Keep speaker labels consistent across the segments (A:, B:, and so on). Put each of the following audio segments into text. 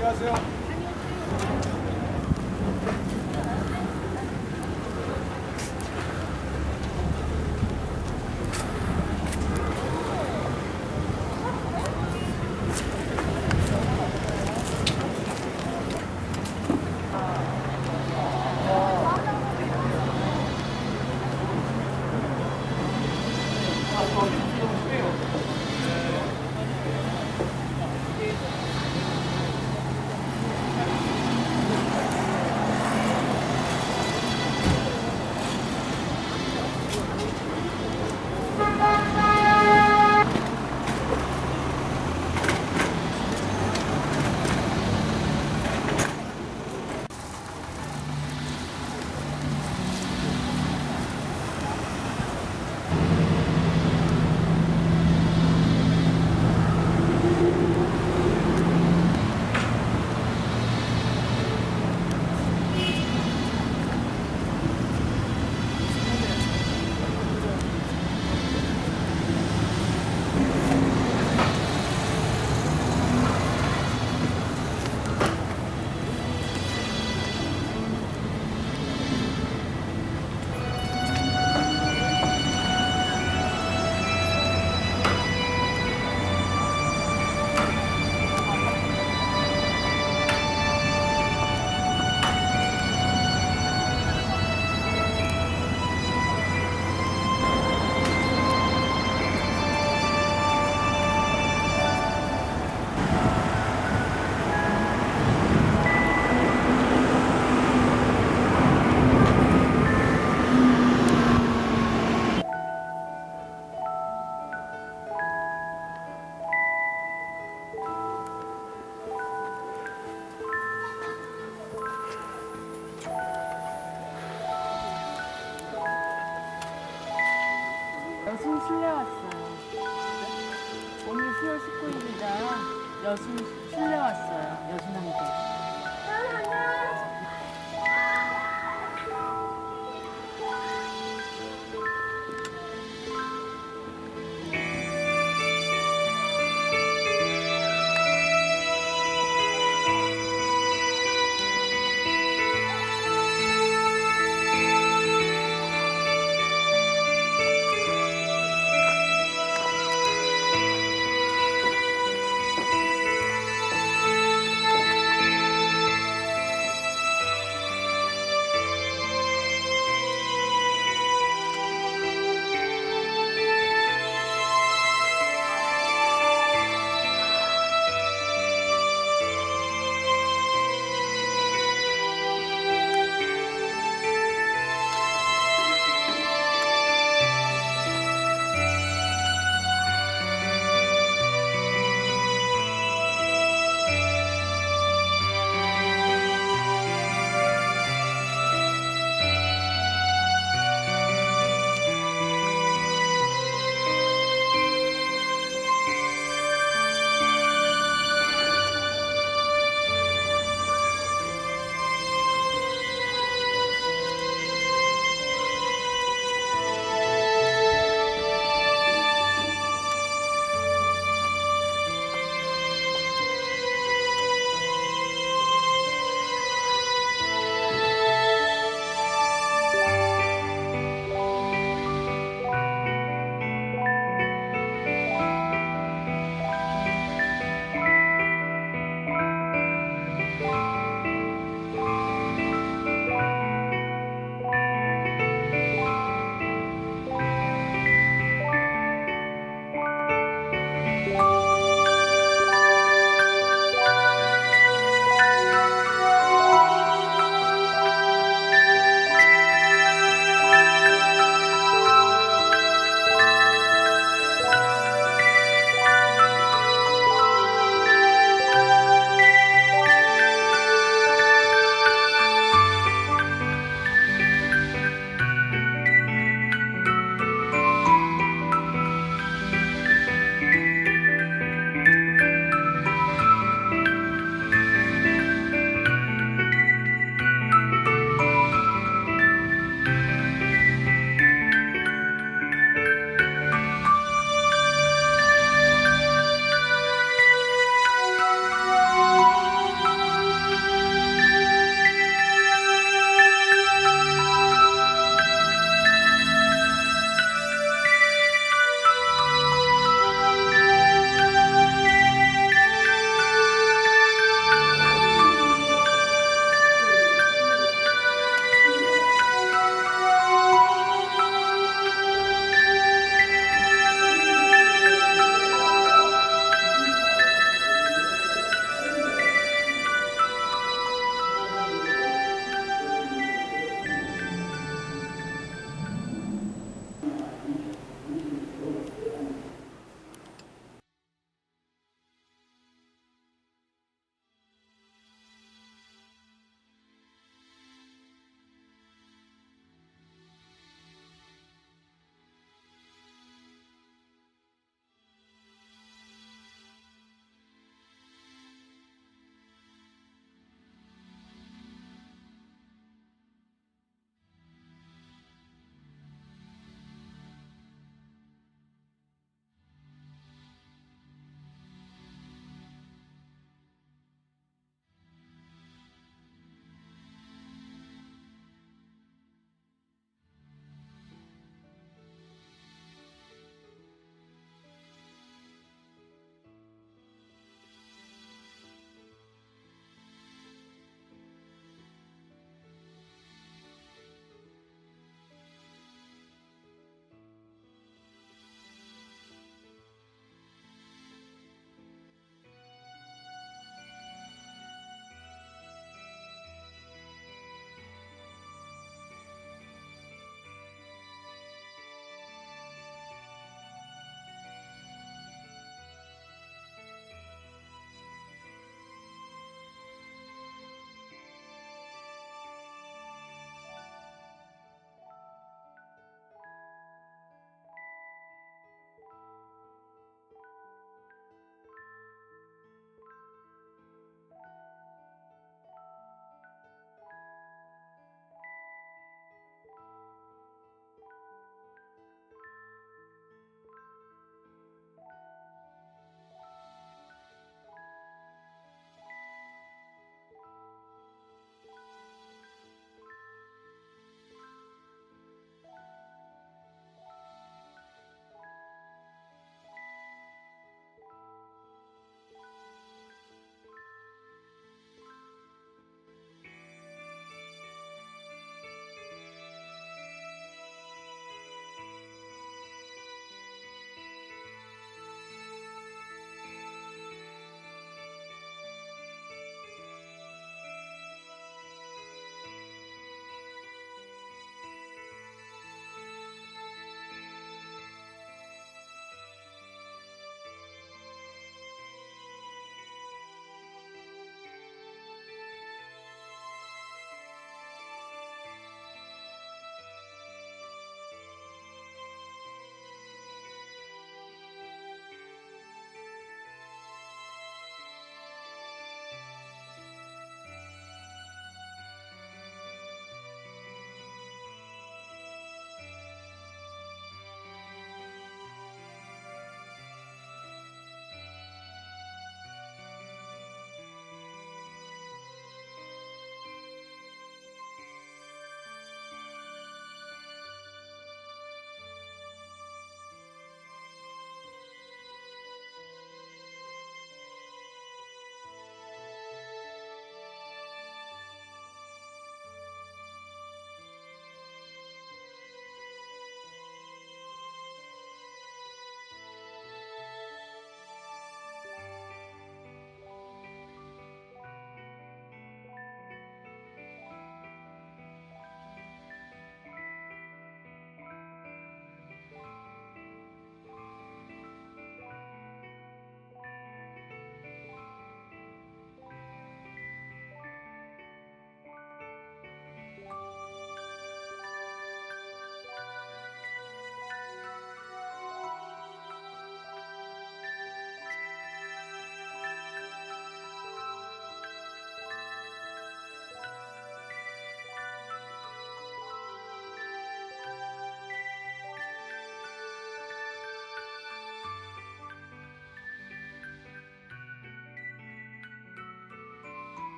A: 안녕하세요.
B: 여순 실내 왔어요. 오늘 10월 19일이라 여순 실내 왔어요. 여순항도.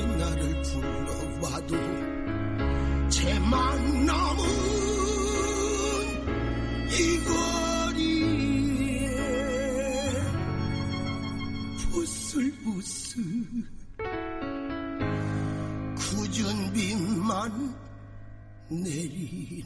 A: 나를 불러와도 제 만남은 이 거리에 부슬부슬 굳은 비만 내리네.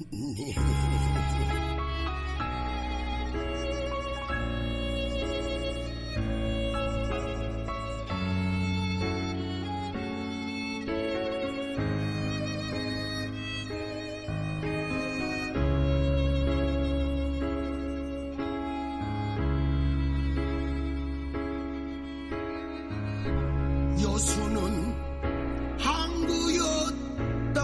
A: 여수는 항구였다.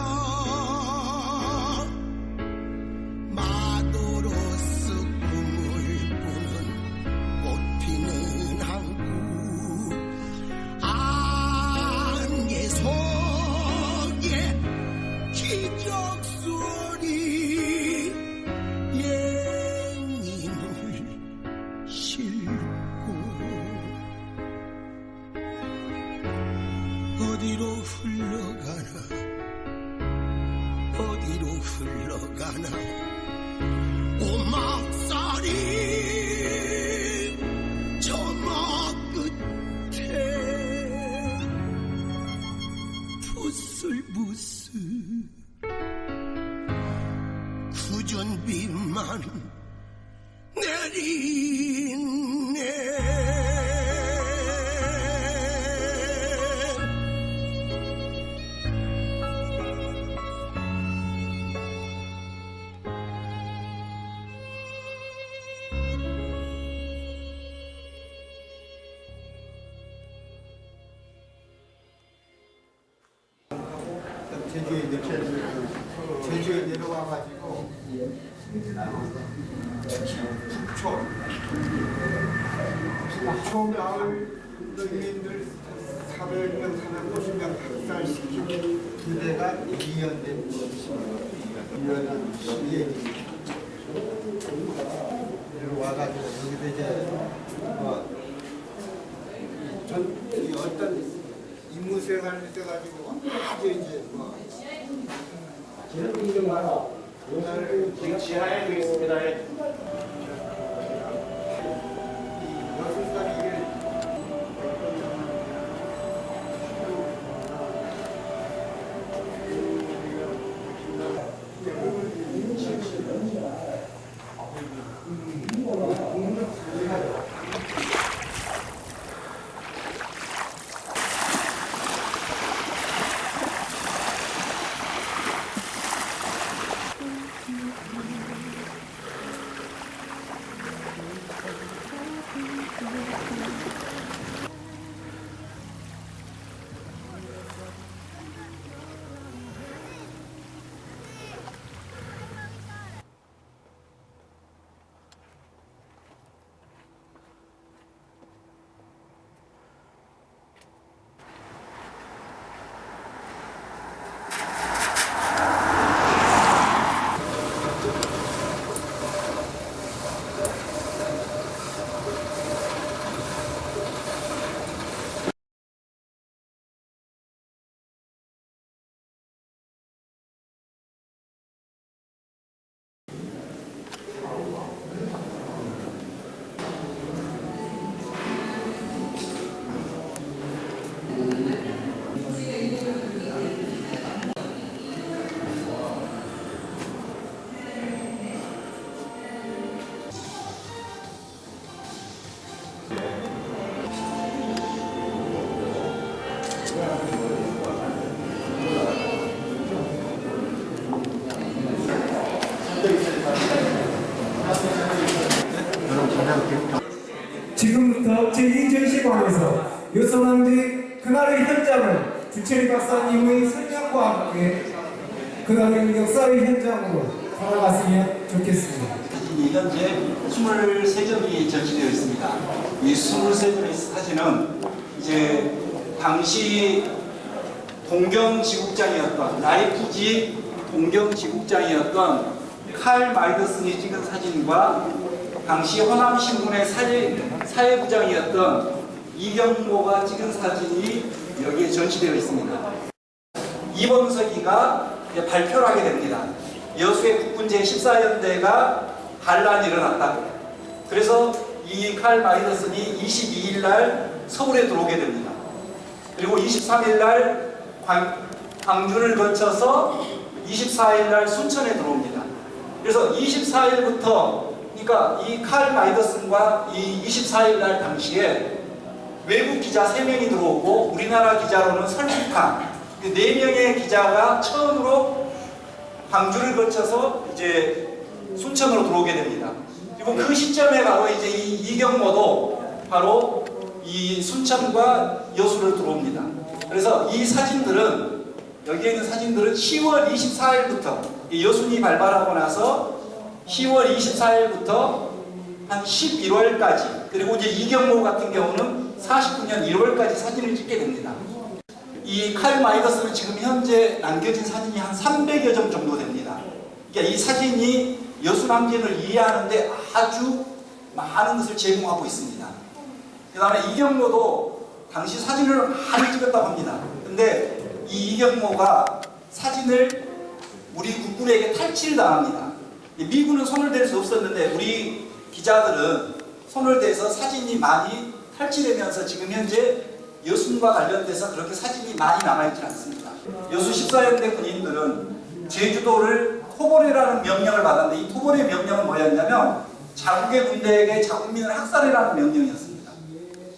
A: 마도로스 꿈을 꾸는 꽃피는 항구. 안개 속에 기적 소리 예님을 싣고 어디로 흘러가나 어디로 흘러가나 오막살이 저막 끝에 부슬부슬 굳은 비만 내리네.
C: 제주에 내려와가지고 북초 마을 농민들 400명 450명 학살시킨 부대가 이연된 이연한 시위에 내려와가지고 여기서 이제 이 어떤 임무 생활을 해가지고 아주 이제
D: 지금 지하에 있습니다.
E: 지금부터 제2전시관에서 여성왕제 그날의 현장을 주철이 박사님의 설명과 함께 그날의 역사의 현장으로 돌아갔으면 좋겠습니다.
F: 현재 23점이 전시되어 있습니다. 이 23점의 사진은 이제 당시 동경지국장이었던 라이프지 동경지국장이었던 칼 마이더슨이 찍은 사진과 당시 호남신문의 사회부장이었던 이경모가 찍은 사진이 여기에 전시되어 있습니다. 이범석이가 발표를 하게 됩니다. 여수의 국군 제14연대가 반란이 일어났다고. 그래서 이 칼 마이더슨이 22일 날 서울에 들어오게 됩니다. 그리고 23일 날 광주를 거쳐서 24일 날 순천에 들어옵니다. 그래서 24일부터 그러니까 이 칼 마이더슨과 이 24일 날 당시에 외국 기자 3명이 들어오고 우리나라 기자로는 설국한 4명의 기자가 처음으로 광주를 거쳐서 이제 순천으로 들어오게 됩니다. 그리고 그 시점에 바로 이제 이 이경모도 바로 이 순천과 여수를 들어옵니다. 그래서 이 사진들은 여기에 있는 사진들은 10월 24일부터 여순이 발발하고 나서 10월 24일부터 한 11월까지 그리고 이제 이경모 같은 경우는 49년 1월까지 사진을 찍게 됩니다. 이 칼 마이더슨은 지금 현재 남겨진 사진이 한 300여 점 정도 됩니다. 그러니까 이 사진이 여수남진을 이해하는데 아주 많은 것을 제공하고 있습니다. 그 다음에 이경모도 당시 사진을 많이 찍었다고 합니다. 근데 이 이경모가 사진을 우리 국군에게 탈취를 당합니다. 미군은 손을 댈 수 없었는데 우리 기자들은 손을 대서 사진이 많이 탈취되면서 지금 현재 여순과 관련돼서 그렇게 사진이 많이 남아있지 않습니다. 여수 14연대 군인들은 제주도를 토벌해라는 명령을 받았는데 이 토벌의 명령은 뭐였냐면 자국의 군대에게 자국민을 학살해라는 명령이었습니다.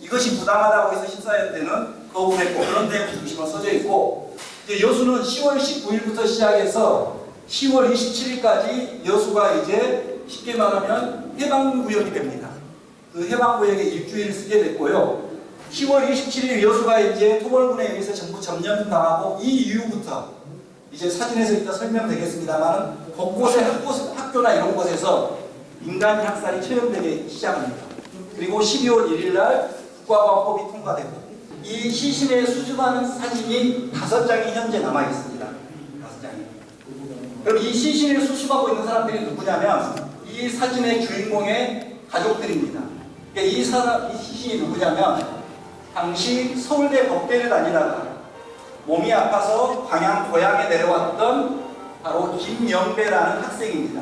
F: 이것이 부당하다고 해서 14연대는 거부했고 그런 데 중심으로 써져 있고 이제 여수는 10월 19일부터 시작해서 10월 27일까지 여수가 이제 쉽게 말하면 해방구역이 됩니다. 그 해방구역에 일주일 쓰게 됐고요. 10월 27일 여수가 이제 토벌군에 의해서 전부 점령당하고 이 이후부터 이제 사진에서 이따 설명되겠습니다만 곳곳에 학교나 이런 곳에서 민간인 학살이 처형되기 시작합니다. 그리고 12월 1일 날 국가보안법이 통과되고 이 시신에 수집하는 사진이 5장이 현재 남아 있습니다. 5장이. 그럼 이 시신을 수집하고 있는 사람들이 누구냐면 이 사진의 주인공의 가족들입니다. 그러니까 이 시신이 누구냐면 당시 서울대 법대를 다니다가 몸이 아파서 고향에 내려왔던 바로 김영배라는 학생입니다.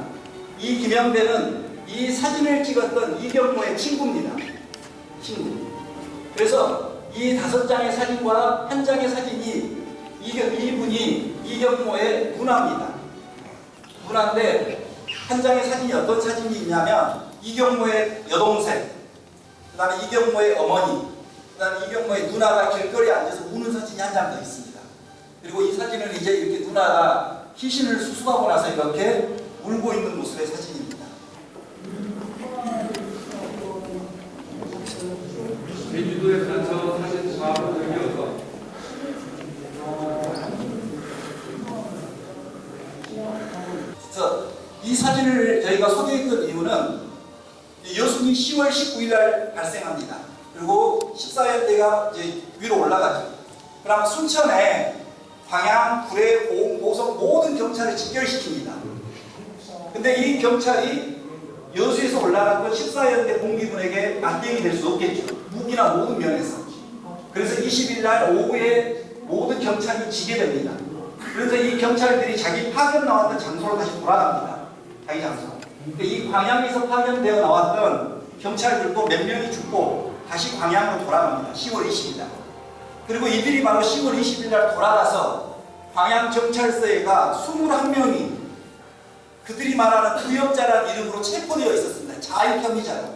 F: 이 김영배는 이 사진을 찍었던 이경모의 친구입니다. 친구. 그래서 이 5장의 사진과 한 장의 사진이 이분이 이경모의 누나입니다. 누나인데 한 장의 사진이 어떤 사진이 있냐면 이경모의 여동생, 그 다음에 이경모의 어머니, 그 다음에 이경모의 누나가 길거리에 앉아서 우는 사진이 한 장 더 있습니다. 그리고 이 사진은 이제 이렇게 누나가 시신을 수습하고 나서 이렇게 울고 있는 모습의 사진입니다.
D: 제주도에 가서 사진 봐본 적이 없어.
F: 그래서 이 사진을 저희가 소개했던 이유는 여순이 10월 19일 날 발생합니다. 그리고 14연대가 이제 위로 올라가죠. 그럼 순천에 광양, 구례, 고흥, 고성 모든 경찰을 집결시킵니다. 근데 이 경찰이 여수에서 올라갔던 14연대 공비군에게 맞대응이 될 수 없겠죠. 무기나 모든 면에서. 그래서 20일 날 오후에 모든 경찰이 지게 됩니다. 그래서 이 경찰들이 자기 파견 나왔던 장소로 다시 돌아갑니다. 자기 장소. 이 광양에서 파견되어 나왔던 경찰들도 몇 명이 죽고 다시 광양으로 돌아갑니다. 10월 20일 날. 그리고 이들이 바로 10월 20일 날 돌아가서 광양경찰서에가 21명이 그들이 말하는 구역자라는 이름으로 체포되어 있었습니다. 자익혐의자로.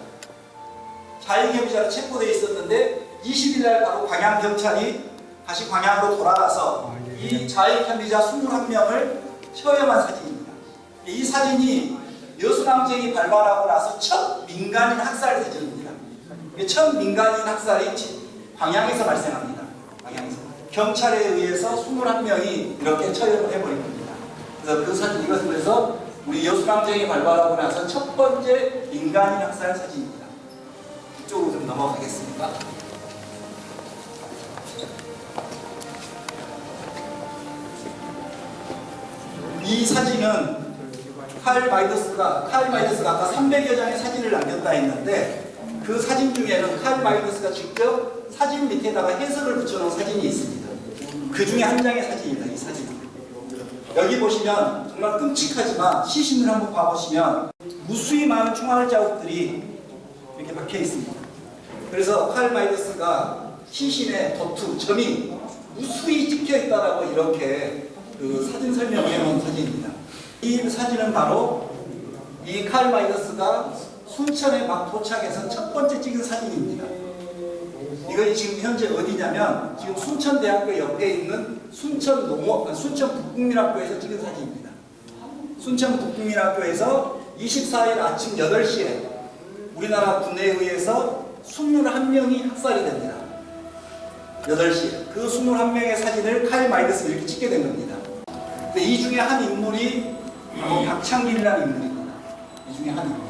F: 자익혐의자로 체포되어 있었는데 20일 날 바로 광양경찰이 다시 광양으로 돌아가서 이 자익혐의자 21명을 처형한 사진입니다. 이 사진이 여수남쟁이 발발하고 나서 첫 민간인 학살 사진입니다. 첫 민간인 학살이 광양에서 발생합니다. 광양에서. 경찰에 의해서 21명이 이렇게 처형을 해버린 겁니다. 그래서 그 사진, 이것은 그래서 우리 여수남쟁이 발발하고 나서 첫 번째 민간인 학살 사진입니다. 이쪽으로 좀 넘어가겠습니다. 이 사진은 칼 마이더스가 아까 300여 장의 사진을 남겼다 했는데 그 사진 중에는 칼 마이더스가 직접 사진 밑에다가 해석을 붙여놓은 사진이 있습니다. 그 중에 한 장의 사진입니다. 이 사진은. 여기 보시면 정말 끔찍하지만 시신을 한번 봐보시면 무수히 많은 총알 자국들이 이렇게 박혀 있습니다. 그래서 칼 마이더스가 시신의 도투, 점이 무수히 찍혀 있다라고 이렇게 그 사진 설명을 해놓은 사진입니다. 이 사진은 바로 이 칼 마이더스가 순천에 막 도착해서 첫 번째 찍은 사진입니다. 이건 지금 현재 어디냐면 지금 순천대학교 옆에 있는 순천 북국민학교에서 찍은 사진입니다. 순천 북국민학교에서 24일 아침 8시에 우리나라 군대에 의해서 21명이 학살이 됩니다. 8시에. 그 21명의 사진을 칼 마이더스가 이렇게 찍게 된 겁니다. 근데 이 중에 한 인물이 박창길이라는 인물입니다. 이 중에 한 인물.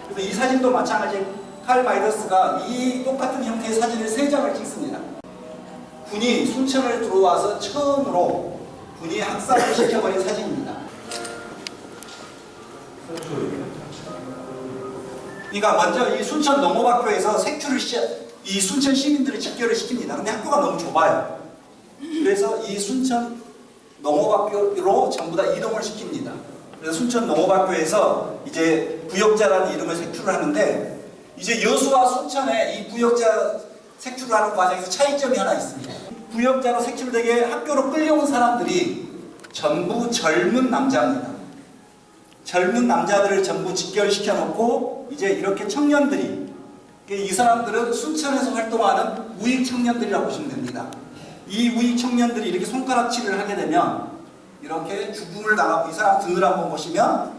F: 그래서 이 사진도 마찬가지 칼 마이더스가 이 똑같은 형태의 사진을 3장을 찍습니다. 군이 순천을 들어와서 처음으로 군이 학살을 시켜버린 사진입니다. 그러니까 먼저 이 순천 농업학교에서 색출을 이 순천 시민들을 집결을 시킵니다. 근데 학교가 너무 좁아요. 그래서 이 순천 농업학교로 전부 다 이동을 시킵니다. 그래서 순천 농업학교에서 이제 부역자라는 이름을 색출을 하는데 이제 여수와 순천에 이 부역자 색출을 하는 과정에서 차이점이 하나 있습니다. 부역자로 색출되게 학교로 끌려온 사람들이 전부 젊은 남자입니다. 젊은 남자들을 전부 집결시켜 놓고 이제 이렇게 청년들이, 이 사람들은 순천에서 활동하는 우익 청년들이라고 보시면 됩니다. 이 우익 청년들이 이렇게 손가락질을 하게 되면 이렇게 죽음을 당하고, 이 사람 등을 한번 보시면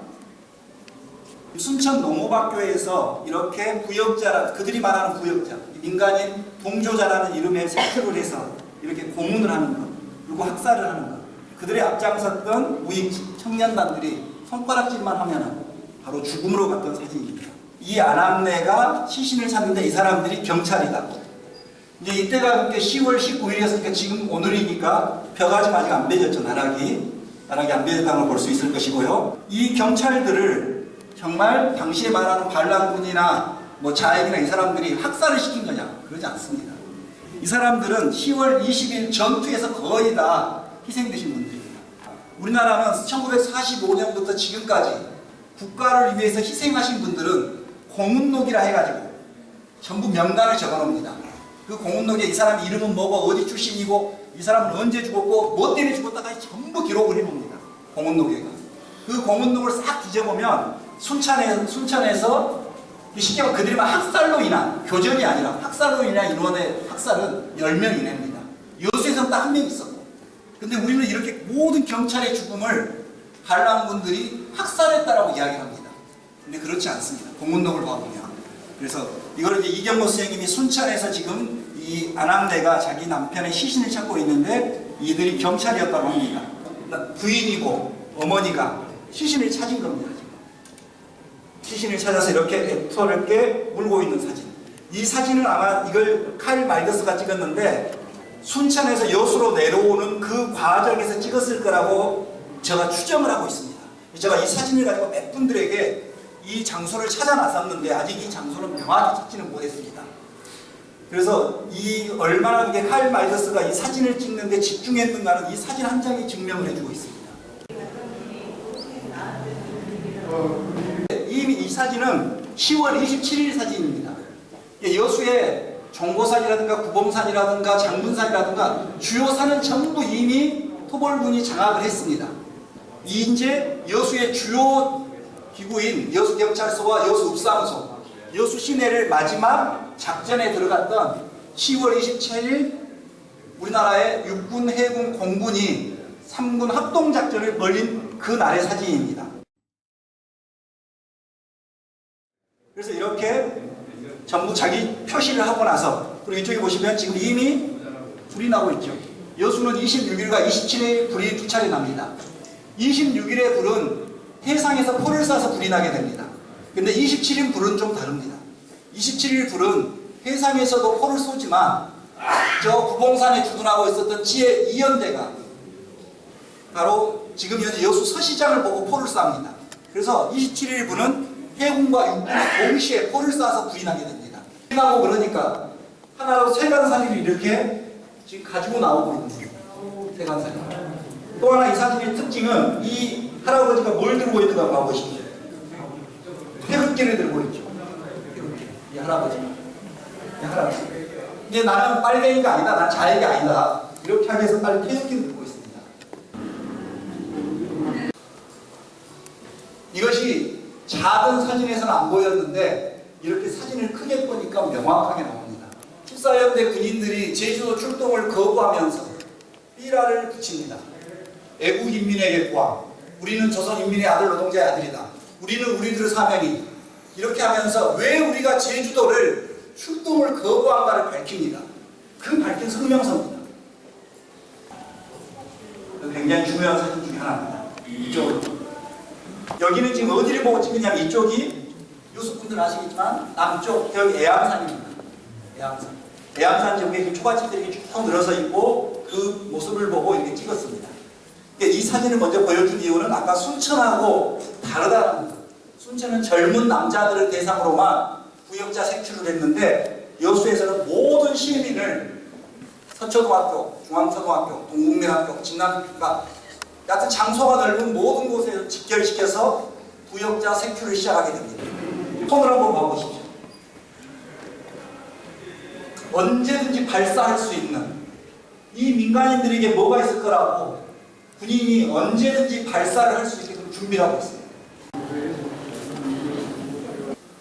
F: 순천 농업학교에서 이렇게 부역자라, 그들이 말하는 부역자, 민간인 동조자라는 이름의 색출을 해서 이렇게 고문을 하는 것, 그리고 학살을 하는 것, 그들의 앞장섰던 우익 청년단들이 손가락질만 하면 바로 죽음으로 갔던 사진입니다. 이 아낙네가 시신을 찾는데 이 사람들이 경찰이다. 이제 이때가 10월 19일이었으니까 지금 오늘이니까 벼가 지금 아직 안 맺었죠. 나락이 안 맺었다는 걸 볼 수 있을 것이고요. 이 경찰들을 정말 당시에 말하는 반란군이나 뭐 자익이나 이 사람들이 학살을 시킨 거냐? 그러지 않습니다. 이 사람들은 10월 20일 전투에서 거의 다 희생되신 분들입니다. 우리나라는 1945년부터 지금까지 국가를 위해서 희생하신 분들은 공훈록이라 해가지고 전부 명단을 적어놓습니다. 그 공훈록에 이 사람 이름은 뭐고 어디 출신이고 이 사람은 언제 죽었고 뭐 때문에 죽었다가 전부 기록을 해봅니다. 공훈록에. 그 공훈록을 싹 뒤져보면 순천에서 쉽게 말하면 그들만 학살로 인한, 교전이 아니라 학살로 인한 인원의 학살은 10명 이내입니다. 여수에서는 딱 한 명 있었고. 근데 우리는 이렇게 모든 경찰의 죽음을 반란군들이 학살했다라고 이야기합니다. 근데 그렇지 않습니다. 공문록을 봐보면. 그래서 이걸 이제 이경모 선생님이 순천에서 지금 이 아낙네가 자기 남편의 시신을 찾고 있는데 이들이 경찰이었다고 합니다. 부인이고 어머니가 시신을 찾은 겁니다. 지금. 시신을 찾아서 이렇게 애터럽게 울고 있는 사진. 이 사진은 아마 이걸 칼 마이더스가 찍었는데 순천에서 여수로 내려오는 그 과정에서 찍었을 거라고 제가 추정을 하고 있습니다. 제가 이 사진을 가지고 몇 분들에게 이 장소를 찾아 나섰는데 아직 이 장소는 명확히 찾지는 못했습니다. 그래서 이 얼마나 그게 칼 마이더스가 이 사진을 찍는데 집중했는가는 이 사진 한 장이 증명을 해주고 있습니다. 이미 이 사진은 10월 27일 사진입니다. 여수의 종고산이라든가 구봉산이라든가 장분산이라든가 주요 산은 전부 이미 토벌군이 장악을 했습니다. 이제 여수의 주요 기구인 여수경찰서와 여수읍사무소, 여수 시내를 마지막 작전에 들어갔던 10월 27일 우리나라의 육군, 해군, 공군이 3군 합동작전을 벌인 그 날의 사진입니다. 그래서 이렇게 전부 자기 표시를 하고 나서, 그리고 이쪽에 보시면 지금 이미 불이 나고 있죠. 여수는 26일과 27일 불이 2차례 납니다. 26일의 불은 해상에서 포를 쏴서 불이 나게 됩니다. 근데 27일 불은 좀 다릅니다. 27일 불은 해상에서도 포를 쏘지만 저 구봉산에 주둔하고 있었던 지혜 이연대가 바로 지금 현재 여수 서시장을 보고 포를 쏩니다. 그래서 27일 불은 해군과 육군이 동시에 포를 쏴서 불이 나게 됩니다. 하고 그러니까 하나로 세간살이를 이렇게 지금 가지고 나오고 있는 거예요. 세간살이. 또 하나 이 사진의 특징은 이 할아버지가 뭘 들고 있는가 봐보십시오. 태극기를 들고 있죠. 태극기. 이 할아버지가. 이 할아버지. 이제 나는 빨갱이가 아니다. 난 자액이 아니다. 이렇게 하기 위해서 빨리 태극기를 들고 있습니다. 이것이 작은 사진에서는 안 보였는데 이렇게 사진을 크게 보니까 명확하게 나옵니다. 14연대 군인들이 제주도 출동을 거부하면서 삐라를 붙입니다. 애국인민에게 구함. 우리는 조선인민의 아들 노동자의 아들이다. 우리는 우리들의 사명이. 이렇게 하면서 왜 우리가 제주도를 출동을 거부한가를 밝힙니다. 그 밝힌 성명서입니다. 굉장히 중요한 사진 중에 하나입니다. 이쪽으로. 여기는 지금 어디를 보고 찍느냐면 이쪽이 유수분들 아시겠지만 남쪽 여기 애암산입니다. 애암산. 애암산 지역에 초가집들이 쭉 늘어서 있고 그 모습을 보고 이렇게 찍었습니다. 이 사진을 먼저 보여준 이유는 아까 순천하고 다르다는 것. 순천은 젊은 남자들을 대상으로만 부역자 색출을 했는데 여수에서는 모든 시민을 서초등학교, 중앙초등학교, 동국대학교, 진남교가 여하튼 장소가 넓은 모든 곳에 직결시켜서 부역자 색출을 시작하게 됩니다. 손을 한번 봐보십시오. 언제든지 발사할 수 있는 이 민간인들에게 뭐가 있을 거라고 군인이 언제든지 발사를 할 수 있게끔 준비를 하고 있습니다.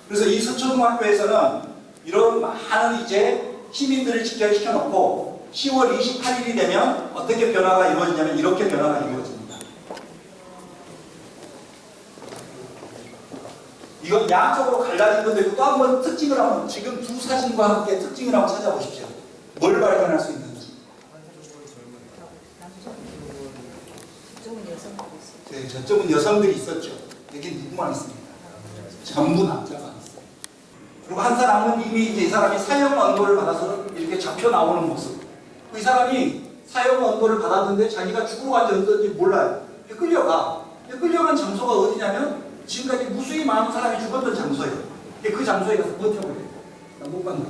F: 그래서 이 서초등학교에서는 이런 많은 이제 시민들을 직결시켜 놓고 10월 28일이 되면 어떻게 변화가 이루어지냐면 이렇게 변화가 이루어집니다. 이건 양쪽으로 갈라진 건데 또 한 번 특징을 한번 지금 두 사진과 함께 특징을 한번 찾아보십시오. 뭘 발견할 수 있는지. 네, 저쪽은 여성들이 있었죠. 여기 누구만 있습니다. 전부 남자만 있어요. 그리고 한 사람은 이미 이제 이 사람이 사형 언도를 받아서 이렇게 잡혀 나오는 모습. 이 사람이 사형 언도를 받았는데 자기가 죽으러 간지 어떤지 몰라요. 끌려간 장소가 어디냐면 지금까지 무수히 많은 사람이 죽었던 장소예요. 그 장소에 가서 버텨버려요. 못 간다.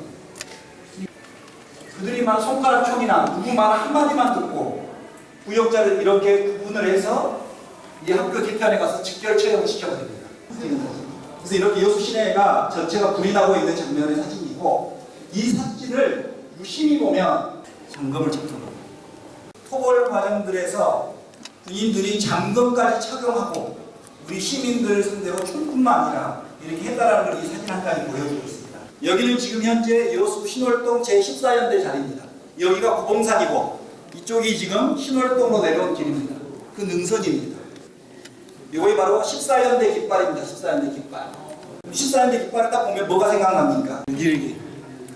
F: 그들이 말 손가락 총이나 누구 말 한마디만 듣고 부역자를 이렇게 구분을 해서 이 학교 뒤편에 가서 직결 처형을 시켜버립니다. 그래서 이렇게 여수 시내가 전체가 불이 나고 있는 장면의 사진이고 이 사진을 유심히 보면 잠금을 착용합니다. 토벌 과정들에서 군인들이 잠금까지 착용하고 우리 시민들 상대로 총뿐만 아니라 이렇게 했다라는 걸 이 사진 한 장이 보여주고 있습니다. 여기는 지금 현재 여수 신월동 제14연대 자리입니다. 여기가 구봉산이고 이쪽이 지금 신월동으로 내려온 길입니다. 그 능선입니다. 이것이 바로 14연대 깃발입니다. 14연대 깃발. 14연대 깃발을 딱 보면 뭐가 생각납니까? 우길기.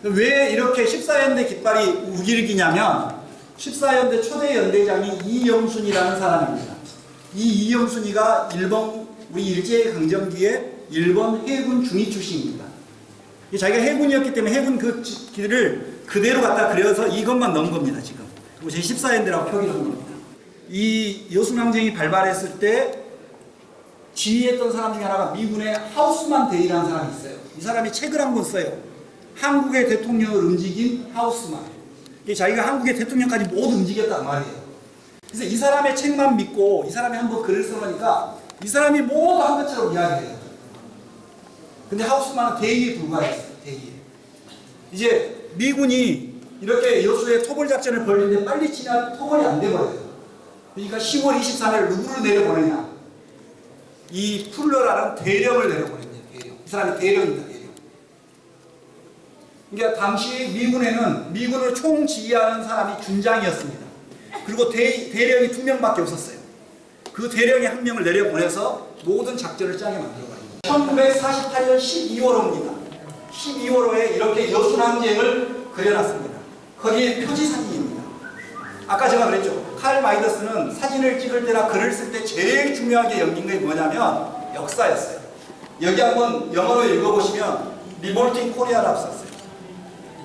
F: 왜 이렇게 14연대 깃발이 우길기냐면 14연대 초대 연대장이 이영순이라는 사람입니다. 이 이영순이가 우리 일제강점기에 일본 해군 중위 출신입니다. 자기가 해군이었기 때문에 해군 그 길을 그대로 갖다 그려서 이것만 넣은 겁니다. 지금. 그리고 제 14연대라고 표기를 한 겁니다. 이 여순항쟁이 발발했을 때 지휘했던 사람 중에 하나가 미군의 하우스만 대위라는 사람이 있어요. 이 사람이 책을 한 권 써요. 한국의 대통령을 움직인 하우스만. 자기가 한국의 대통령까지 모두 움직였단 말이에요. 그래서 이 사람의 책만 믿고 이 사람이 한번 글을 써놓으니까 이 사람이 모두 한 것처럼 이야기해요. 근데 하우스만은 대위에 불과했어요. 대위에. 이제 미군이 이렇게 여수에 토벌 작전을 벌리는데 빨리 지나 토벌이 안 돼버려요. 그러니까 10월 23일 누구를 내려보내냐. 이 풀러라는 대령을 내려보냈네요. 대령. 이 사람이 대령입니다. 대령. 그러니까 당시 미군을 총지휘하는 사람이 준장이었습니다. 그리고 대령이 2명밖에 없었어요. 그 대령이 1명을 내려보내서 모든 작전을 짜게 만들어버립니다. 1948년 12월호입니다. 12월호에 이렇게 여순항쟁을 그려놨습니다. 거기에 표지 사진입니다. 아까 제가 그랬죠. 칼 마이더스는 사진을 찍을 때나 글을 쓸 때 제일 중요하게 여긴 게 뭐냐면 역사였어요. 여기 한번 영어로 읽어보시면 리볼팅 코리아라고 썼어요.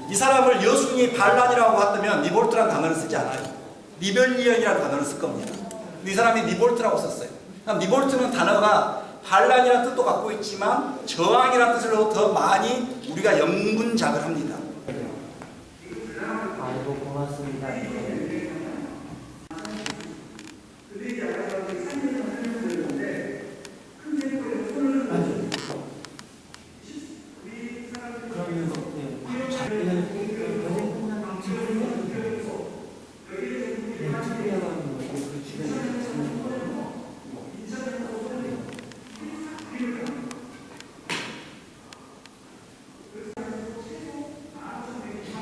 F: 이 사람을 여순이 반란이라고 했다면 리볼트라는 단어를 쓰지 않아요. 리벨리언이라는 단어를 쓸 겁니다. 이 사람이 리볼트라고 썼어요. 리볼트는 단어가 반란이라는 뜻도 갖고 있지만 저항이라는 뜻으로 더 많이 우리가 영분작을 합니다.
E: 아이고 고맙습니다.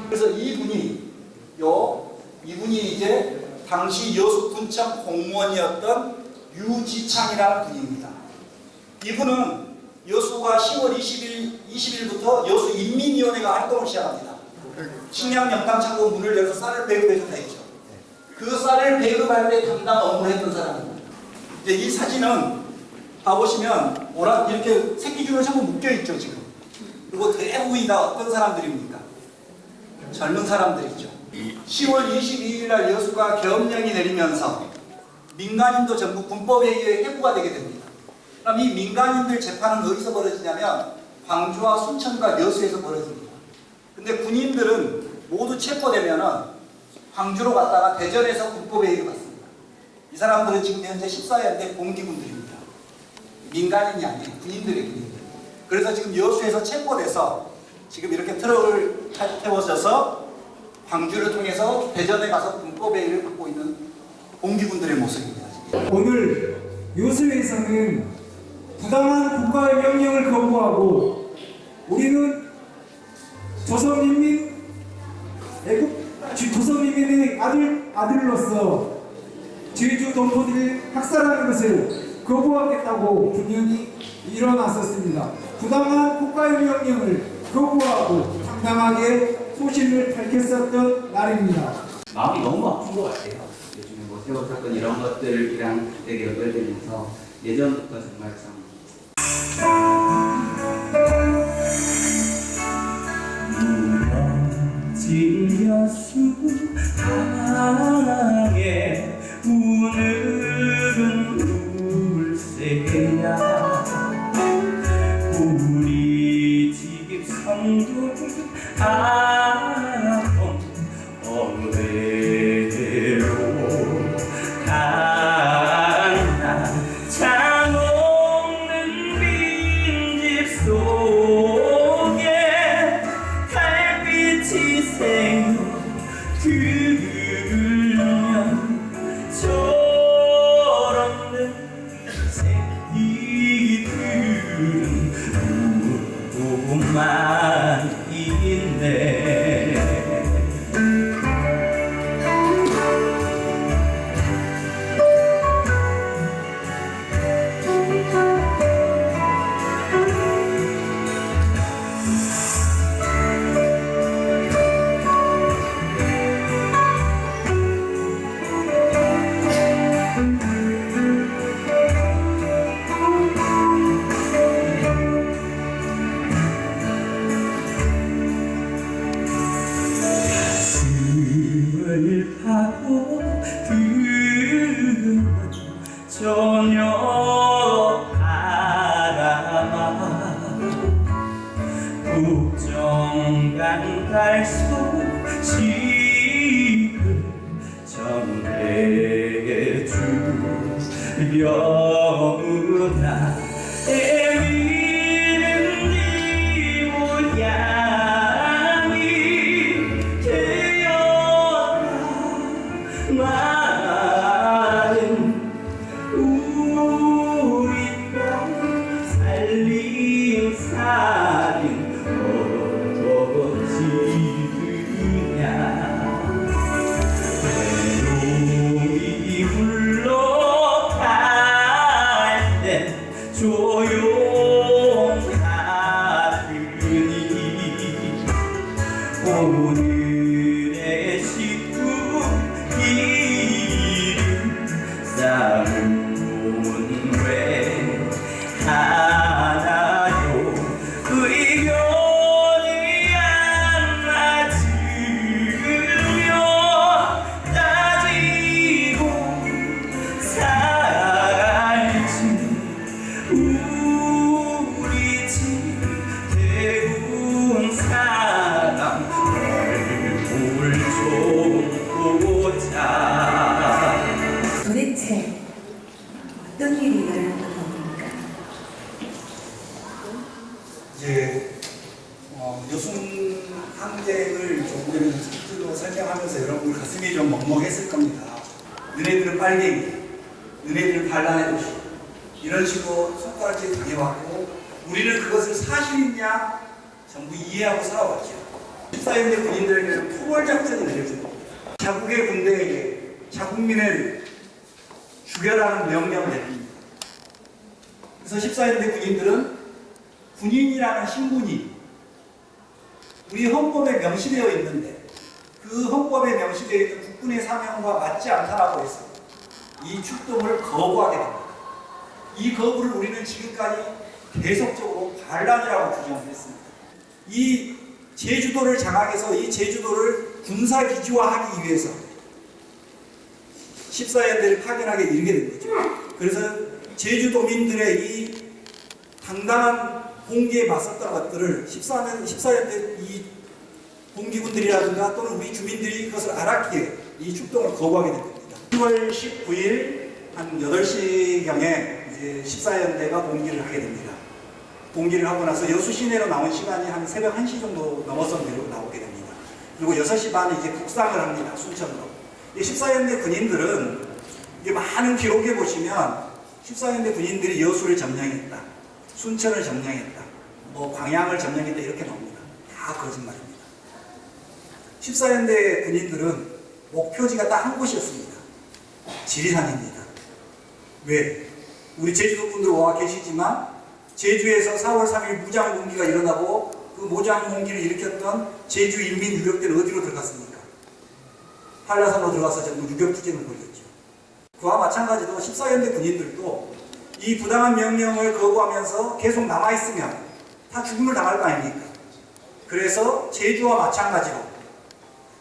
F: 그래서 이분이 이제 당시 여수군청 공무원이었던 유지창이라는 분입니다. 이분은 여수가 10월 20일부터 여수 인민위원회가 활동을 시작합니다. 식량 영당 창고 문을 열어서 쌀을 배급해준다 했죠. 그 쌀을 배급할 때 담당 업무를 했던 사람입니다. 이제 이 사진은 봐보시면 이렇게 새끼줄로 전부 묶여 있죠 지금. 그리고 대부분이 다 어떤 사람들입니까? 젊은 사람들이죠. 10월 22일 날 여수가 계엄령이 내리면서 민간인도 전부 군법에 의해 해부가 되게 됩니다. 그럼 이 민간인들 재판은 어디서 벌어지냐면 광주와 순천과 여수에서 벌어집니다. 근데 군인들은 모두 체포되면은 광주로 갔다가 대전에서 군법에 의해 받습니다. 이 사람들은 지금 현재 14연대 공기군들입니다. 민간인이 아니에요. 군인들의 군인들. 그래서 지금 여수에서 체포돼서 지금 이렇게 트럭을 태워져서 광주를 통해서 대전에 가서 군법에 의해 받고 있는 공기군들의 모습입니다.
E: 오늘 여수에서는 부당한 국가의 명령을 거부하고 우리는 조선인민의 아들로서 제주 동포들을 학살하는 것을 거부하겠다고 분명히 일어났었습니다. 부당한 국가의 명령을 거부하고 당당하게 소신을 밝혔었던 날입니다.
G: 마음이 너무 아픈 것 같아요. 요즘에 뭐 세월 사건 이런 것들이랑 되게 연결되면서 예전부터 정말 참 무너진 여수 항에 오늘은 울새야 우리 집 성도 아픈 어뢰로 간다 차 먹는 빈집 속에 달빛이 새어 들면 철없는 새끼들은 울고만 있네. 가슴을 파고 드는 저녁 바람아 국정간 달 소식을 전해주려무나 애미는 네 모양이 되었나 많은 우리 뼈 살림살이 어떠지느냐 외로이 흘러갈 땐 조용
H: 이제 여순 항쟁을 조금 전에 스스로 설명하면서 여러분 가슴이 좀 먹먹했을 겁니다. 너네들은 빨갱이, 너네들은 반란의 도시, 이런 식으로 손가락질 당해왔고 우리는 그것을 사실이냐 전부 이해하고 살아왔죠. 14연대 군인들에게는 토벌작전이 내려집니다. 자국의 군대에게 자국민을 죽여라는 명령을 내립니다. 그래서 14연대 군인들은 군인이라는 신분이 우리 헌법에 명시되어 있는데 그 헌법에 명시되어 있는 국군의 사명과 맞지 않다라고 해서 이 출동을 거부하게 됩니다. 이 거부를 우리는 지금까지 계속적으로 반란이라고 주장을 했습니다. 이 제주도를 장악해서 이 제주도를 군사기지화하기 위해서 14연대를 파견하게 이르게 된 거죠. 그래서 제주도민들의 이 당당한 봉기에 맞섰던 것들을 14연대 이 봉기군들이라든가 또는 우리 주민들이 그것을 알았기에 이 출동을 거부하게 된 겁니다. 10월 19일 한 8시경에 이제 14연대가 봉기를 하게 됩니다. 봉기를 하고 나서 여수 시내로 나온 시간이 한 새벽 1시 정도 넘어서 나오게 됩니다. 그리고 6시 반에 이제 북상을 합니다. 순천으로. 이 14연대 군인들은 이게 많은 기록에 보시면 14연대 군인들이 여수를 점령했다, 순천을 점령했다, 뭐 광양을 점령했다 이렇게 나옵니다. 다 거짓말입니다. 14연대 군인들은 목표지가 딱 한 곳이었습니다. 지리산입니다. 왜? 우리 제주도 분들 와 계시지만 제주에서 4월 3일 무장공기가 일어나고 그 무장공기를 일으켰던 제주 인민 유격대는 어디로 들어갔습니까? 한라산으로 들어가서 전부 유격투쟁을 벌였죠. 그와 마찬가지로 14연대 군인들도 이 부당한 명령을 거부하면서 계속 남아있으면 다 죽음을 당할 거 아닙니까? 그래서 제주와 마찬가지로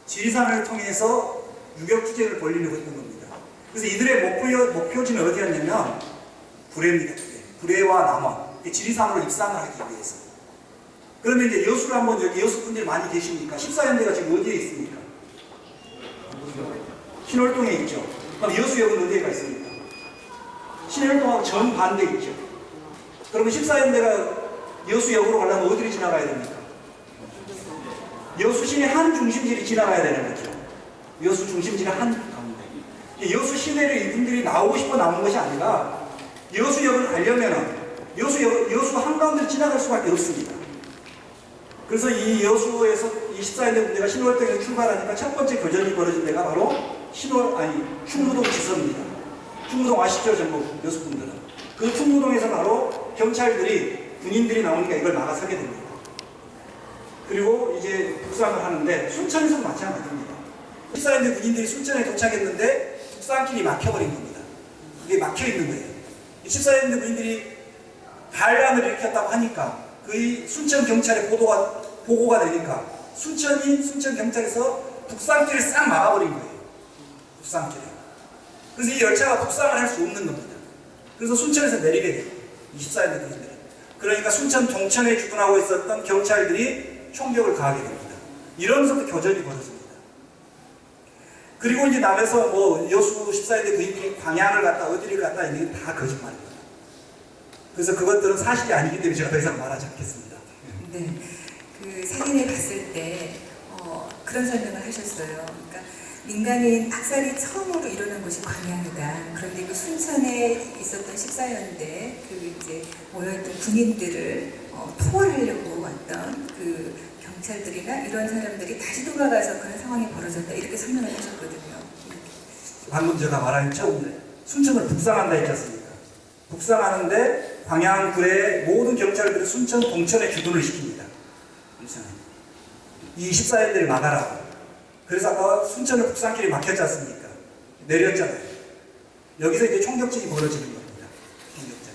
H: 지리산을 통해서 유격투쟁을 벌이려고 했던 겁니다. 그래서 이들의 목표지는 어디였냐면 구례입니다. 구례와 남원, 지리산으로 입산을 하기 위해서. 그런데 이제 여수를 한번 여기 여수 분들이 많이 계십니까? 14연대가 지금 어디에 있습니까? 신월동에 있죠. 그럼 여수역은 어디에 가 있습니까? 신월동하고 정반대 있죠. 그러면 14연대가 여수역으로 가려면 어디를 지나가야 됩니까? 여수 시내 한 중심지를 지나가야 되는 거죠. 여수 중심지는 한 가운데. 여수 시내를 이분들이 나오고 싶어 나온 것이 아니라 여수역을 가려면 여수 한가운데를 지나갈 수밖에 없습니다. 그래서 이 여수에서 24연대 군대가 신월동에서 출발하니까 첫 번째 교전이 벌어진 데가 바로 충무동 지서입니다. 충무동 아시죠? 전국 여수분들은. 그 충무동에서 바로 경찰들이 군인들이 나오니까 이걸 막아서게 됩니다. 그리고 이제 북상을 하는데 순천에서도 마찬가지입니다. 14연대 군인들이 순천에 도착했는데 북상길이 막혀버린 겁니다. 이게 막혀있는 거예요. 14연대 군인들이 반란을 일으켰다고 하니까 그 순천 경찰에 보고가 되니까 순천 경찰에서 북상길을 싹 막아버린 거예요. 북상길에. 그래서 이 열차가 북상을 할 수 없는 겁니다. 그래서 순천에서 내리게 돼요. 24연대 군인들이. 그러니까 순천 동천에 주둔하고 있었던 경찰들이 총격을 가하게 됩니다. 이러면서도 교전이 벌어집니다. 그리고 이제 남에서 뭐 여수 14연대 군인들이 광양을 갔다 어디를 갔다 이게 다 거짓말입니다. 그래서 그것들은 사실이 아니기 때문에 제가 더 이상 말하지 않겠습니다.
I: 네, 그 사진을 봤을 때 그런 설명을 하셨어요. 그러니까 민간인 학살이 처음으로 일어난 곳이 광양이다. 그런데 그 순천에 있었던 14연대 그 이제 모여있던 군인들을 토벌하려고 왔던 그 경찰들이나 이런 사람들이 다시 돌아가서 그런 상황이 벌어졌다. 이렇게 설명을 하셨거든요.
H: 방금 제가 말했죠. 순천을 북상한다 했지 않습니까? 북상하는데 광양 구의 모든 경찰들이 순천 동천에 주둔을 시킵니다. 이 14연대를 막아라고. 그래서 아까 순천을 북상길이 막혔지 않습니까? 내렸잖아요. 여기서 이제 총격전이 벌어지는 겁니다. 총격전.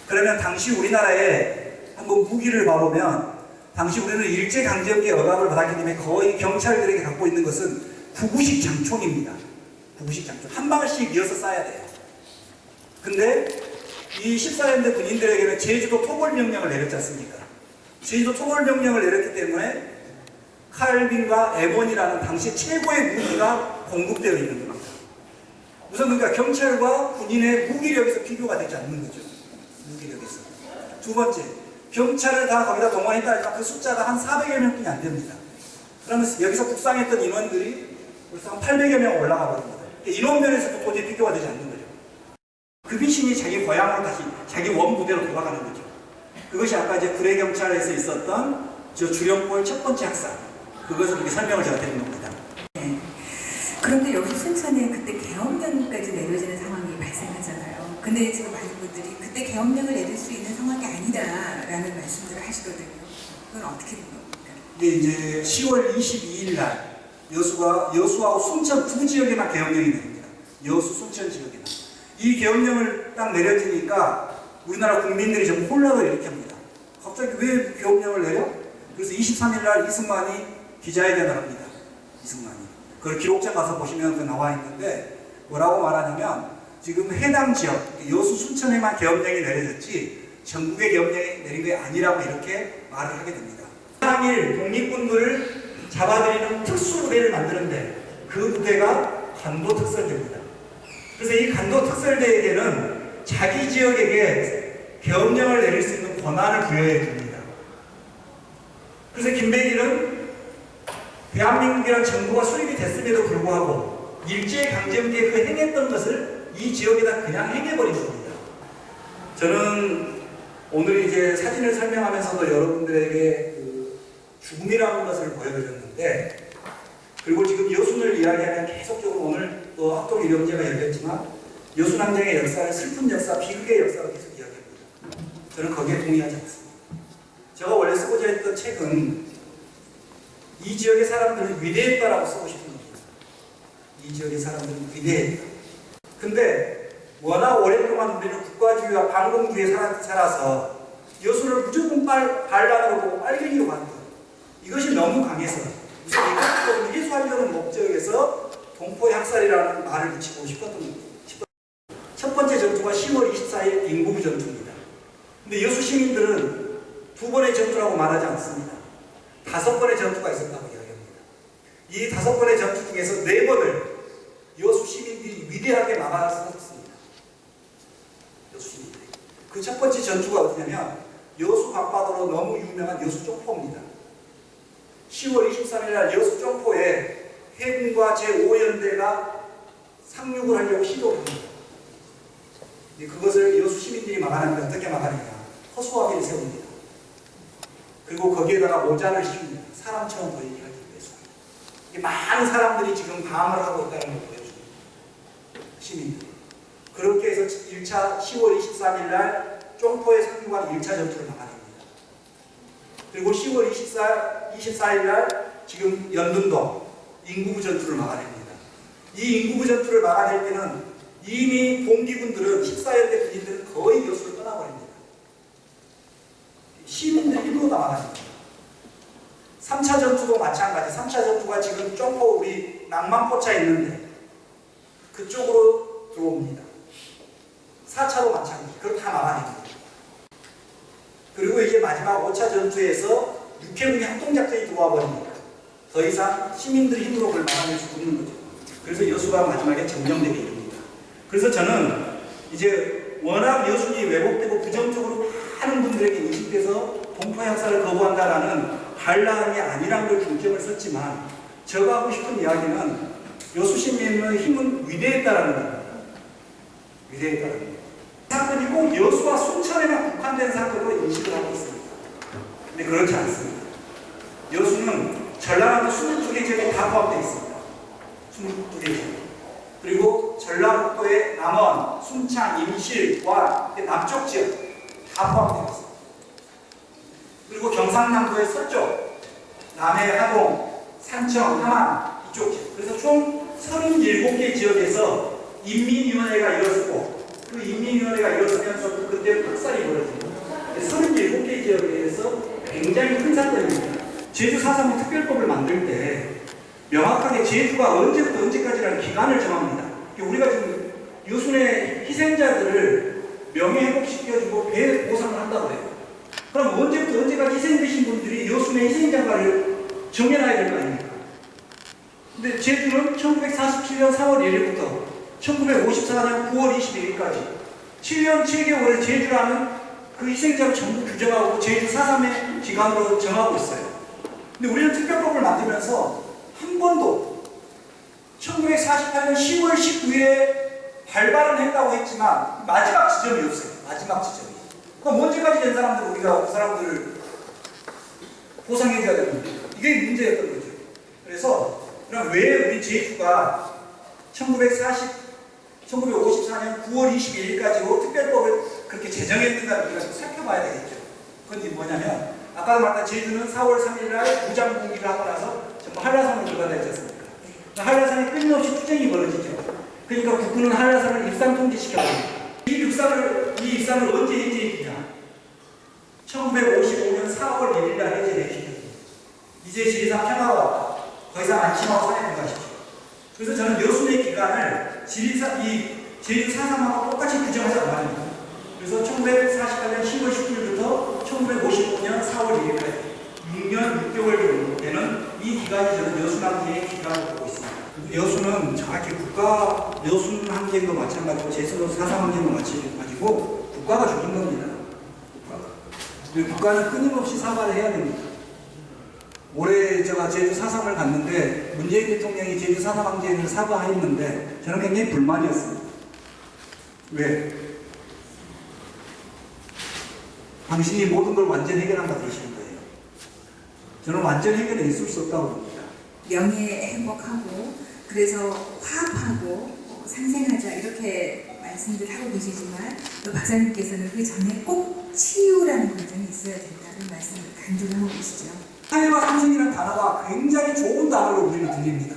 H: 그러면 당시 우리나라에 한번 무기를 봐보면 당시 우리는 일제강점기의 억압을 받았기 때문에 거의 경찰들에게 갖고 있는 것은 구구식 장총입니다. 구구식 장총. 한 방씩 이어서 쏴야 돼요. 근데 이 14연대 군인들에게는 제주도 토벌 명령을 내렸지 않습니까? 제주도 토벌 명령을 내렸기 때문에 칼빈과 M1이라는 당시 최고의 무기가 공급되어 있는 겁니다. 우선 그러니까 경찰과 군인의 무기력에서 비교가 되지 않는 거죠. 무기력에서. 두 번째, 경찰을 다 거기다 동원했다 하니까 그 숫자가 한 400여 명뿐이 안 됩니다. 그러면 여기서 국상했던 인원들이 벌써 한 800여 명 올라가 버립니다. 인원면에서도 도저히 비교가 되지 않는 거죠. 그 귀신이 자기 고향으로 다시 자기 원부대로 돌아가는 거죠. 그것이 아까 이제 구례경찰에서 있었던 저 주령포의 첫 번째 학살, 그것을 이렇게 설명을 제가 드린 겁니다.
I: 네. 그런데 여기 순천에 그때 계엄령까지 내려지는 상황이 발생하잖아요. 근데 지금 많은 분들이 그때 계엄령을 내릴 수 있는 상황이 아니다라는 말씀들을 하시거든요. 그건 어떻게 된 겁니까?
H: 이게 이제 10월 22일 날 여수하고 순천 두 지역에만 계엄령이 내립니다. 여수, 순천 지역에만. 이 계엄령을 딱 내려지니까 우리나라 국민들이 전부 혼란을 일으킵니다. 갑자기 왜 계엄령을 내려? 그래서 23일 날 이승만이 기자회견을 합니다. 이승만이. 그걸 기록장 가서 보시면 그 나와 있는데 뭐라고 말하냐면 지금 해당 지역, 여수, 순천에만 계엄령이 내려졌지 전국에 계엄령이 내린 게 아니라고 이렇게 말을 하게 됩니다. 당일 독립군들을 잡아들이는 특수부대를 만드는데 그 부대가 간도특설대입니다. 그래서 이 간도특설대에게는 자기 지역에게 계엄령을 내릴 수 있는 권한을 부여해 줍니다. 그래서 김백일은 대한민국이라는 정부가 수립이 됐음에도 불구하고 일제강점기에 그 행했던 것을 이 지역에다 그냥 행해버린 겁니다. 저는 오늘 이제 사진을 설명하면서도 여러분들에게 그 죽음이라는 것을 보여드렸는데, 그리고 지금 여순을 이야기하면 계속적으로 오늘 또 학동일용제가 열렸지만 여순항쟁의 역사를 슬픈 역사, 비극의 역사로 계속 이야기합니다. 저는 거기에 동의하지 않습니다. 제가 원래 쓰고자 했던 책은 이 지역의 사람들은 위대했다라고 쓰고 싶은 겁니다. 이 지역의 사람들은 위대했다. 근데 워낙 오랫동안 우리는 국가주의와 반공주의에 살아서 여수를 무조건 반란으로 보고 빨갱이로 봤던 이것이 너무 강해서 우선 이것을 해소하려는 목적에서 동포의 학살이라는 말을 붙이고 싶었던 겁니다. 첫 번째 전투가 10월 24일 인구부 전투입니다. 근데 여수 시민들은 두 번의 전투라고 말하지 않습니다. 5번의 전투가 있었다고 이야기합니다. 이 5번의 전투 중에서 4번을 여수 시민들이 위대하게 막아섰습니다. 여수 시민들이. 그 첫 번째 전투가 어디냐면 여수 밤바다로 너무 유명한 여수 쪽포입니다. 10월 23일 날 여수 쪽포에 해군과 제5연대가 상륙을 하려고 시도를 합니다. 그것을 여수 시민들이 막아내는데 어떻게 막아내냐? 허수아비를 세웁니다. 그리고 거기에다가 모자를 씌웁니다. 사람처럼 보이게 하기 위해서. 많은 사람들이 지금 방어를 하고 있다는 걸 보여줍니다. 시민들이. 그렇게 해서 1차 10월 23일 날 쪽포에 상륙한 1차 전투를 막아냅니다. 그리고 10월 24일 날 지금 연둔도 인구부 전투를 막아냅니다. 이 인구부 전투를 막아낼 때는 이미 봉기군들은 14연대 군인들은 거의 여수를 떠나버립니다. 시민들 일부러 남아갑니다. 3차 전투도 마찬가지. 3차 전투가 지금 쪽포 우리 낭만포차에 있는데 그쪽으로 들어옵니다. 4차도 마찬가지. 그걸 다 막아냅니다. 그리고 이제 마지막 5차 전투에서 육해군이 합동작전이 들어와 버립니다. 더 이상 시민들 힘으로 그걸 막아낼 수 없는 거죠. 그래서 여수가 마지막에 점령되게 이릅니다. 그래서 저는 이제 워낙 여순이 왜곡되고 부정적으로 많은 분들에게 인식돼서 동포 학살을 거부한다라는 반란이 아니라는 걸 중점을 썼지만 제가 하고 싶은 이야기는 여수 시민의 힘은 위대했다라는 겁니다. 위대했다라는 겁니다. 사건이 꼭 여수와 순천에만 국한된 사건으로 인식을 하고 있습니다. 근데 그렇지 않습니다. 여수는 전라남도 22개 지역에 다 포함되어 있습니다. 22개 지역. 그리고 전라북도의 남원, 순창, 임실과 남쪽 지역 다 포함되어 있습니다. 그리고 경상남도의 서쪽, 남해 하동, 산청, 함안 이쪽 지역. 그래서 총 37개 지역에서 인민위원회가 이루어지고 그 인민위원회가 이루어지면서 그때 학살이 벌어집니다. 37개 지역에서 굉장히 큰 사건입니다. 제주 4.3 특별법을 만들 때 명확하게 제주가 언제부터 언제까지라는 기간을 정합니다. 우리가 지금 여순의 희생자들을 명예회복시켜주고 배 보상을 한다고 해요. 그럼 언제부터 언제까지 희생되신 분들이 여순의 희생자가를 정해놔야 될 거 아닙니까? 근데 제주는 1947년 4월 1일부터 1954년 9월 22일까지 7년 7개월의 제주라는 그 희생자를 전부 규정하고 제주 4.3의 기간으로 정하고 있어요. 근데 우리는 특별법을 만들면서 한 번도 1948년 10월 19일에 발발은 했다고 했지만 마지막 지점이 없어요. 마지막 지점이. 그럼 언제까지 된 사람들 우리가 그 사람들을 보상해줘야 됩니다. 이게 문제였던 거죠. 그래서 그럼 왜 우리 제주가 1954년 9월 21일까지로 특별법을 그렇게 제정했는가 우리가 좀 살펴봐야 되겠죠. 그건 뭐냐면 아까도 말한 제주는 4월 3일날 무장 공기를 하고 나서 전부 한라산으로 들어가야 되지 않습니까? 한라산에 끊임없이 투쟁이 벌어지죠. 그러니까 국군은 한라산을 일상통제시켜버립니다. 이 일상을 언제 해제했냐? 1955년 4월 1일날 해제했습니다. 이제 지리산 평화가 왔다. 더 이상 안심하고 산에 들어가십시오. 그래서 저는 여순의 기간을 제주 4.3하고 똑같이 규정하지 않습니다. 그래서 1948년 10월 19일부터 1955년 4월 1일까지 6년 6개월 정도 되는 이 기간이 저는 여순 항쟁의 기간으로 보고 있습니다. 여순은 정확히 여순 항쟁도 마찬가지고 제주도 4.3 항쟁도 마찬가지고 국가가 죽인 겁니다. 국가는 끊임없이 사과를 해야 됩니다. 올해 제가 제주 4.3을 갔는데 문재인 대통령이 제주 4.3 항쟁을 사과했는데 저는 굉장히 불만이었습니다. 왜? 당신이 모든 걸 완전 해결한다 그러시는 거예요. 저는 완전 해결에 있을 수 없다고 봅니다.
I: 명예에 행복하고 그래서 화합하고 상생하자 이렇게 말씀들 하고 계시지만 또 박사님께서는 그 전에 꼭 치유라는 과정이 있어야 된다는 말씀을 강조를 하고 계시죠.
H: 화해와 상생이라는 단어가 굉장히 좋은 단어로 우리는 들립니다.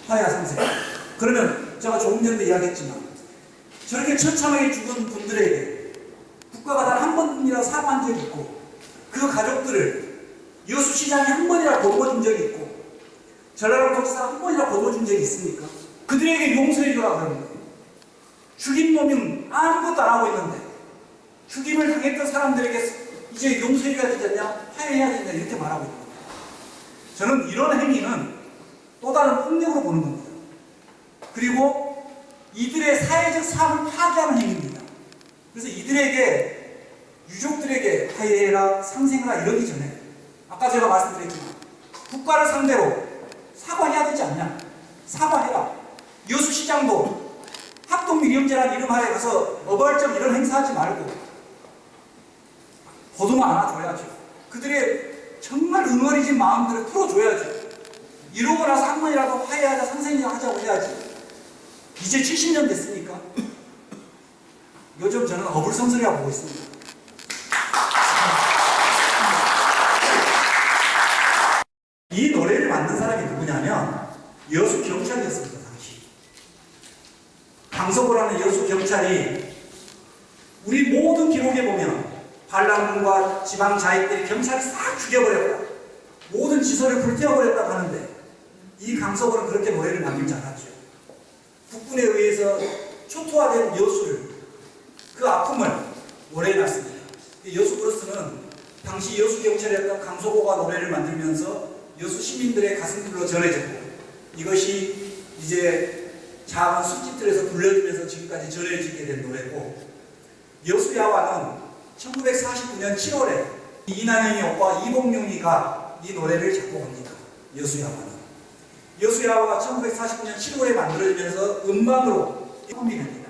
H: 화해와 상생. 그러면 제가 조금 전에 이야기했지만 저렇게 처참하게 죽은 분들에게 국가가 단 한 번이라도 사과한 적이 있고 그 가족들을 여수시장이 한 번이라도 거둬준 적이 있고 전라도 도지사 한 번이라도 거둬준 적이 있습니까? 그들에게 용서해주라 그러는 거예요. 죽인 놈은 아무것도 안 하고 있는데 죽임을 당했던 사람들에게 이제 용서해줘야 되지 않냐? 화해해야 되냐? 이렇게 말하고 있는 겁니다. 저는 이런 행위는 또 다른 폭력으로 보는 겁니다. 그리고 이들의 사회적 삶을 파괴하는 행위입니다. 그래서 이들에게 유족들에게 화해해라, 상생해라 이러기 전에 아까 제가 말씀드렸지만 국가를 상대로 사과해야 되지 않냐? 사과해라. 여수시장도 학동미령제라는 이름 하에 가서 어벌점 이런 행사하지 말고 거두마 안아줘야죠. 그들의 정말 응어리진 마음들을 풀어줘야죠. 이러고 나서 한 번이라도 화해하자, 상생하자고 해야지. 이제 70년 됐으니까 요즘 저는 어불성설이라고 보고 있습니다. 이 노래를 만든 사람이 누구냐면 여수 경찰이었습니다. 당시 강서구라는 여수 경찰이 우리 모든 기록에 보면 반란군과 지방 자익들이 경찰을 싹 죽여버렸다, 모든 지서를 불태워버렸다고 하는데 이 강서구는 그렇게 노래를 남기지 않았죠. 국군에 의해서 초토화된 여수를, 그 아픔을 노래해놨습니다. 여수 브루스는 당시 여수 경찰이었던 강서구가 노래를 만들면서 여수 시민들의 가슴들로 전해졌고 이것이 이제 작은 숲집들에서 불려지면서 지금까지 전해지게 된 노래고, 여수 야화는 1949년 7월에 이난영의 오빠 이봉룡이가 이 노래를 작곡합니다. 여수 야화는. 여수 야화가 1949년 7월에 만들어지면서 음반으로 판매됩니다.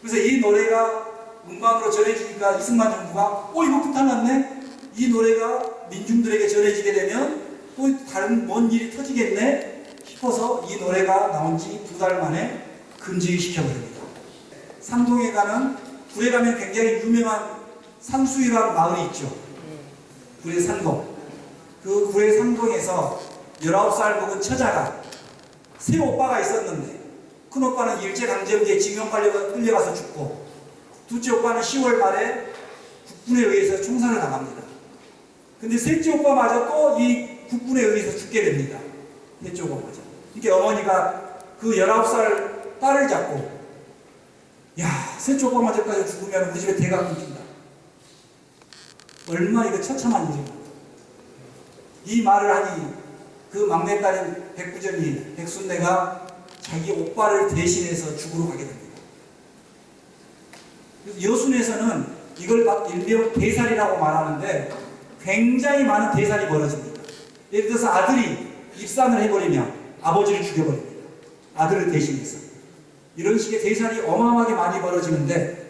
H: 그래서 이 노래가 음반으로 전해지니까 이승만 정부가 이거 부탁났네? 이 노래가 민중들에게 전해지게 되면 또 다른 뭔 일이 터지겠네 싶어서 이 노래가 나온 지 2달 만에 금지시켜버립니다. 상동에 가는, 구에 가면 굉장히 유명한 상수이라는 마을이 있죠. 구의 상동. 그 구의 상동에서 19살 먹은 처자가 세 오빠가 있었는데 큰 오빠는 일제강점기에 징용하려고 끌려가서 죽고 둘째 오빠는 10월 말에 국군에 의해서 총살을 당합니다. 근데 셋째 오빠마저 또 이 국군에 의해서 죽게 됩니다. 셋째 오빠마저. 이렇게 어머니가 그 19살 딸을 잡고, 야, 셋째 오빠마저까지 죽으면 우리 집에 대가 끊긴다. 얼마나 이거 처참한 일입니까? 이 말을 하니 그 막내딸인 백부전이, 백순내가 자기 오빠를 대신해서 죽으러 가게 됩니다. 여순에서는 이걸 막 일명 대살이라고 말하는데 굉장히 많은 대살이 벌어집니다. 예를 들어서 아들이 입산을 해버리면 아버지를 죽여버립니다. 아들을 대신해서. 이런 식의 대살이 어마어마하게 많이 벌어지는데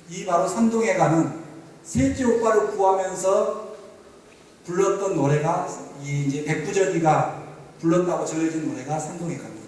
H: 이 바로 산동에 가는 셋째 오빠를 구하면서 불렀던 노래가 이 이제 백부전이가 불렀다고 전해진 노래가 산동에 갑니다.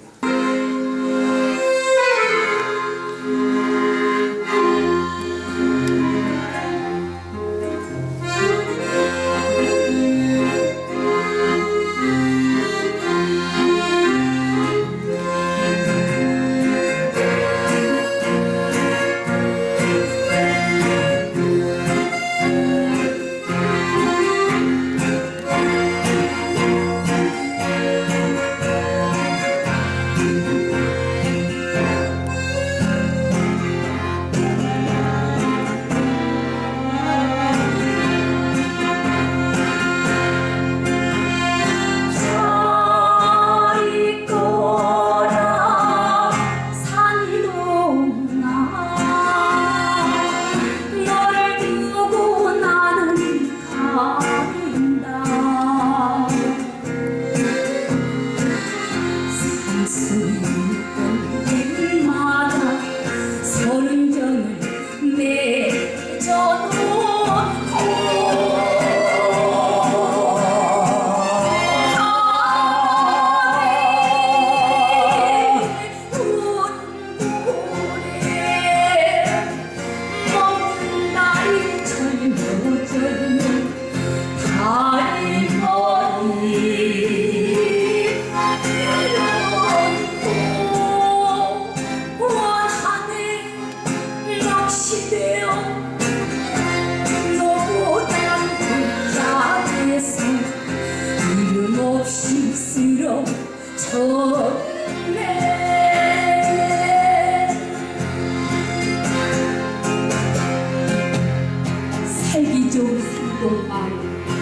J: 살기 좋은 산동마을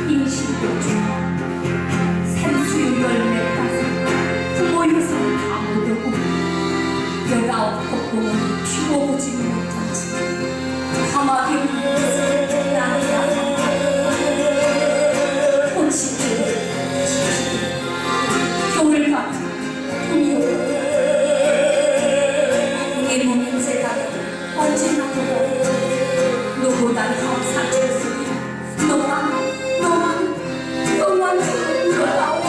J: 인식도주 산수유 15가지 부모 유산 다 묻어고 19폭공은 피워보지 못한 채 사막에 묻어서 나는 꽃이 겨울 같은 꿈이 오고 내 몸은 제가 언제나 너보다 더 상처스러워 너만 흘러나와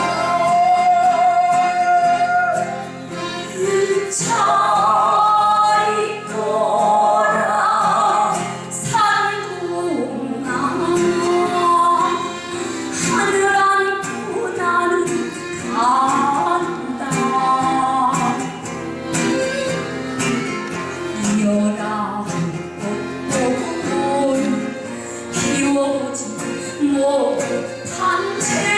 J: 있거라 산동아 하늘 안고 나는 간다 19꽃 피워보지 못한 채